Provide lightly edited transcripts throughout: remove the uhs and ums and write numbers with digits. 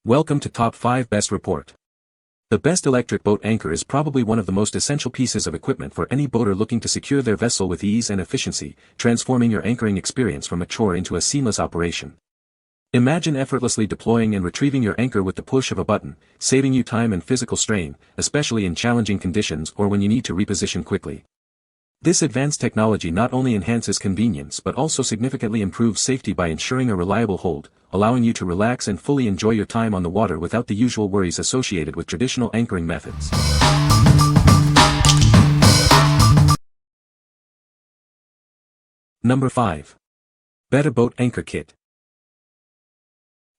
Welcome to Top 5 Best Report. The best electric boat anchor is probably one of the most essential pieces of equipment for any boater looking to secure their vessel with ease and efficiency, transforming your anchoring experience from a chore into a seamless operation. Imagine effortlessly deploying and retrieving your anchor with the push of a button, saving you time and physical strain, especially in challenging conditions or when you need to reposition quickly. This advanced technology not only enhances convenience but also significantly improves safety by ensuring a reliable hold, allowing you to relax and fully enjoy your time on the water without the usual worries associated with traditional anchoring methods. Number 5. Better Boat Anchor Kit.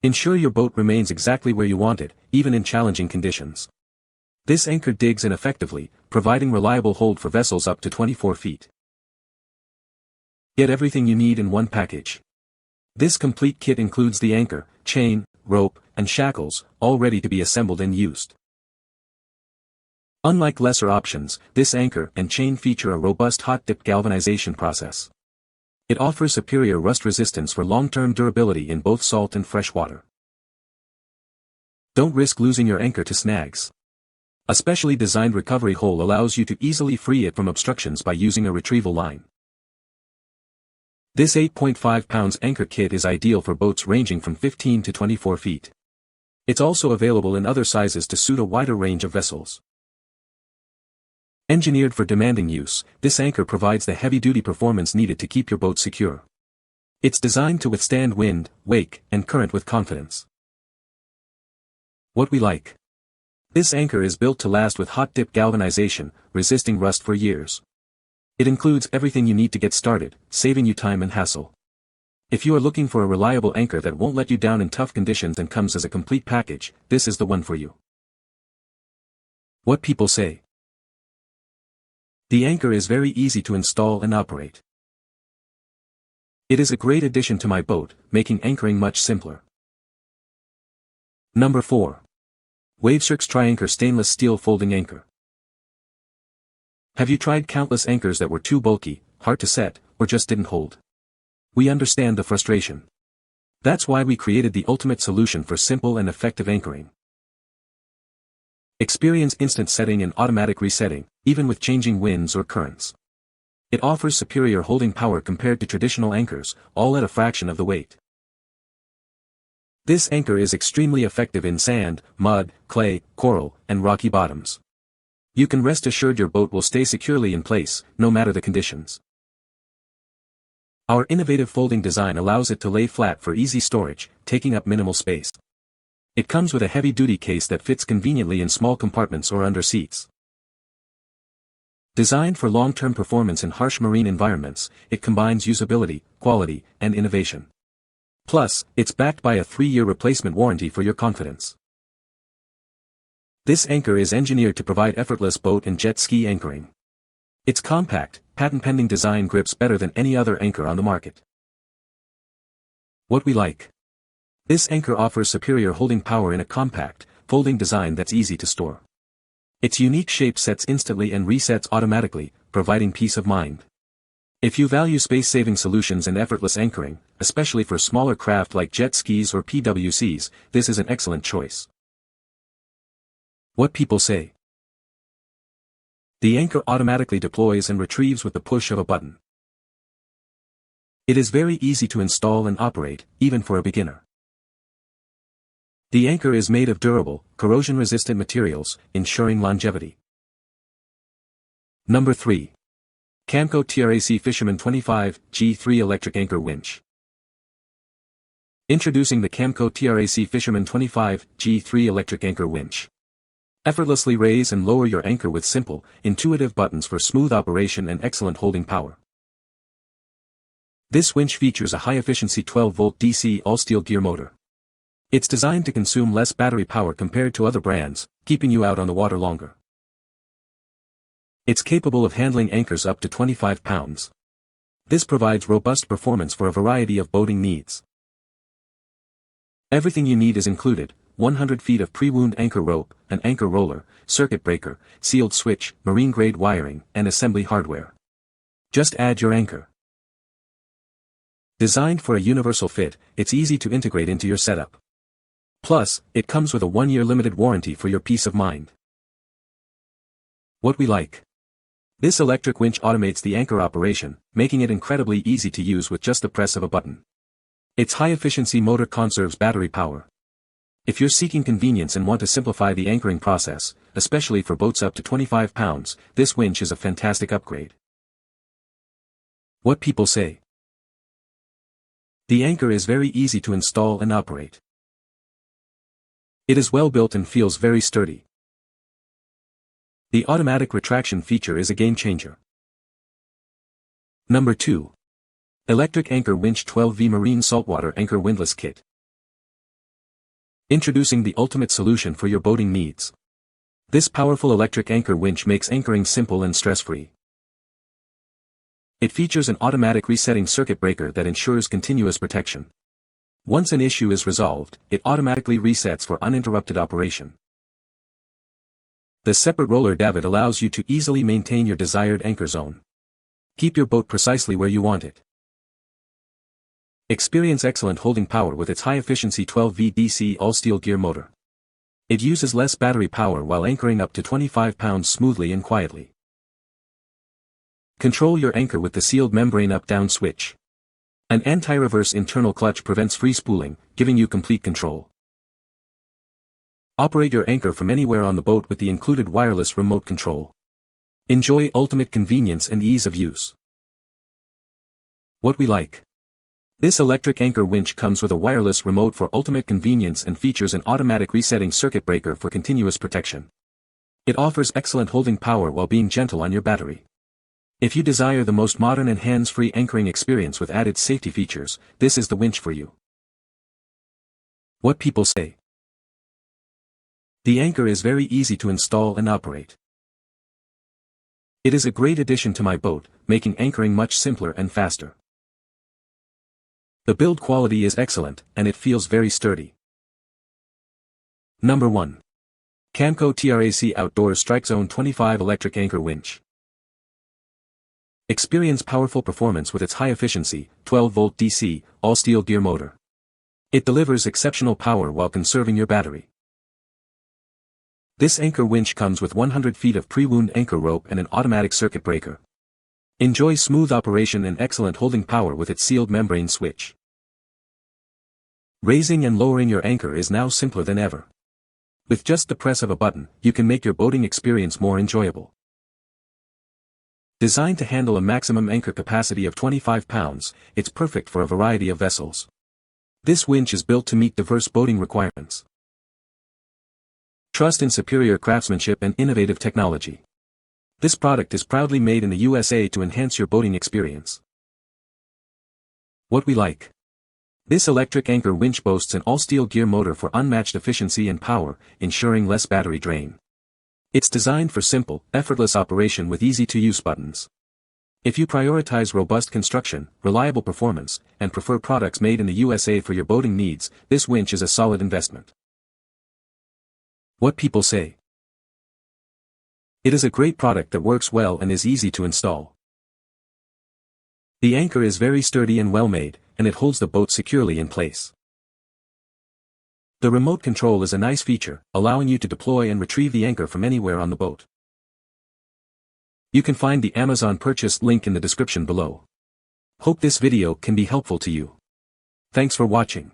Ensure your boat remains exactly where you want it, even in challenging conditions. This anchor digs in effectively, providing reliable hold for vessels up to 24 feet. Get everything you need in one package. This complete kit includes the anchor, chain, rope, and shackles, all ready to be assembled and used. Unlike lesser options, this anchor and chain feature a robust hot-dip galvanization process. It offers superior rust resistance for long-term durability in both salt and fresh water. Don't risk losing your anchor to snags. A specially designed recovery hole allows you to easily free it from obstructions by using a retrieval line. This 8.5 pounds anchor kit is ideal for boats ranging from 15 to 24 feet. It's also available in other sizes to suit a wider range of vessels. Engineered for demanding use, this anchor provides the heavy-duty performance needed to keep your boat secure. It's designed to withstand wind, wake, and current with confidence. What we like. This anchor is built to last with hot-dip galvanization, resisting rust for years. It includes everything you need to get started, saving you time and hassle. If you are looking for a reliable anchor that won't let you down in tough conditions and comes as a complete package, this is the one for you. What people say. The anchor is very easy to install and operate. It is a great addition to my boat, making anchoring much simpler. Number 4. WAVESRX TriAnchor Stainless Steel Folding Anchor. Have you tried countless anchors that were too bulky, hard to set, or just didn't hold? We understand the frustration. That's why we created the ultimate solution for simple and effective anchoring. Experience instant setting and automatic resetting, even with changing winds or currents. It offers superior holding power compared to traditional anchors, all at a fraction of the weight. This anchor is extremely effective in sand, mud, clay, coral, and rocky bottoms. You can rest assured your boat will stay securely in place, no matter the conditions. Our innovative folding design allows it to lay flat for easy storage, taking up minimal space. It comes with a heavy-duty case that fits conveniently in small compartments or under seats. Designed for long-term performance in harsh marine environments, it combines usability, quality, and innovation. Plus, it's backed by a 3-year replacement warranty for your confidence. This anchor is engineered to provide effortless boat and jet ski anchoring. Its compact, patent-pending design grips better than any other anchor on the market. What we like. This anchor offers superior holding power in a compact, folding design that's easy to store. Its unique shape sets instantly and resets automatically, providing peace of mind. If you value space-saving solutions and effortless anchoring, especially for smaller craft like jet skis or PWCs, this is an excellent choice. What people say. The anchor automatically deploys and retrieves with the push of a button. It is very easy to install and operate, even for a beginner. The anchor is made of durable, corrosion-resistant materials, ensuring longevity. Number 3. Camco TRAC Fisherman 25 G3 Electric Anchor Winch. Introducing the Camco TRAC Fisherman 25 G3 Electric Anchor Winch. Effortlessly raise and lower your anchor with simple, intuitive buttons for smooth operation and excellent holding power. This winch features a high-efficiency 12-volt DC all-steel gear motor. It's designed to consume less battery power compared to other brands, keeping you out on the water longer. It's capable of handling anchors up to 25 pounds. This provides robust performance for a variety of boating needs. Everything you need is included: 100 feet of pre-wound anchor rope, an anchor roller, circuit breaker, sealed switch, marine-grade wiring, and assembly hardware. Just add your anchor. Designed for a universal fit, it's easy to integrate into your setup. Plus, it comes with a 1-year limited warranty for your peace of mind. What we like. This electric winch automates the anchor operation, making it incredibly easy to use with just the press of a button. Its high-efficiency motor conserves battery power. If you're seeking convenience and want to simplify the anchoring process, especially for boats up to 25 pounds, this winch is a fantastic upgrade. What people say. The anchor is very easy to install and operate. It is well built and feels very sturdy. The automatic retraction feature is a game changer. Number 2. Electric Anchor Winch 12V Marine Saltwater Anchor Windlass Kit. Introducing the ultimate solution for your boating needs. This powerful electric anchor winch makes anchoring simple and stress-free. It features an automatic resetting circuit breaker that ensures continuous protection. Once an issue is resolved, it automatically resets for uninterrupted operation. The separate roller davit allows you to easily maintain your desired anchor zone. Keep your boat precisely where you want it. Experience excellent holding power with its high-efficiency 12V DC all-steel gear motor. It uses less battery power while anchoring up to 25 pounds smoothly and quietly. Control your anchor with the sealed membrane up-down switch. An anti-reverse internal clutch prevents free spooling, giving you complete control. Operate your anchor from anywhere on the boat with the included wireless remote control. Enjoy ultimate convenience and ease of use. What we like. This electric anchor winch comes with a wireless remote for ultimate convenience and features an automatic resetting circuit breaker for continuous protection. It offers excellent holding power while being gentle on your battery. If you desire the most modern and hands-free anchoring experience with added safety features, this is the winch for you. What people say. The anchor is very easy to install and operate. It is a great addition to my boat, making anchoring much simpler and faster. The build quality is excellent, and it feels very sturdy. Number 1. Camco TRAC Outdoors StrikeZone 25 Electric Anchor Winch. Experience powerful performance with its high-efficiency, 12-volt DC, all-steel gear motor. It delivers exceptional power while conserving your battery. This anchor winch comes with 100 feet of pre-wound anchor rope and an automatic circuit breaker. Enjoy smooth operation and excellent holding power with its sealed membrane switch. Raising and lowering your anchor is now simpler than ever. With just the press of a button, you can make your boating experience more enjoyable. Designed to handle a maximum anchor capacity of 25 pounds, it's perfect for a variety of vessels. This winch is built to meet diverse boating requirements. Trust in superior craftsmanship and innovative technology. This product is proudly made in the USA to enhance your boating experience. What we like. This electric anchor winch boasts an all-steel gear motor for unmatched efficiency and power, ensuring less battery drain. It's designed for simple, effortless operation with easy-to-use buttons. If you prioritize robust construction, reliable performance, and prefer products made in the USA for your boating needs, this winch is a solid investment. What people say. It is a great product that works well and is easy to install. The anchor is very sturdy and well made, and it holds the boat securely in place. The remote control is a nice feature, allowing you to deploy and retrieve the anchor from anywhere on the boat. You can find the Amazon purchase link in the description below. Hope this video can be helpful to you. Thanks for watching.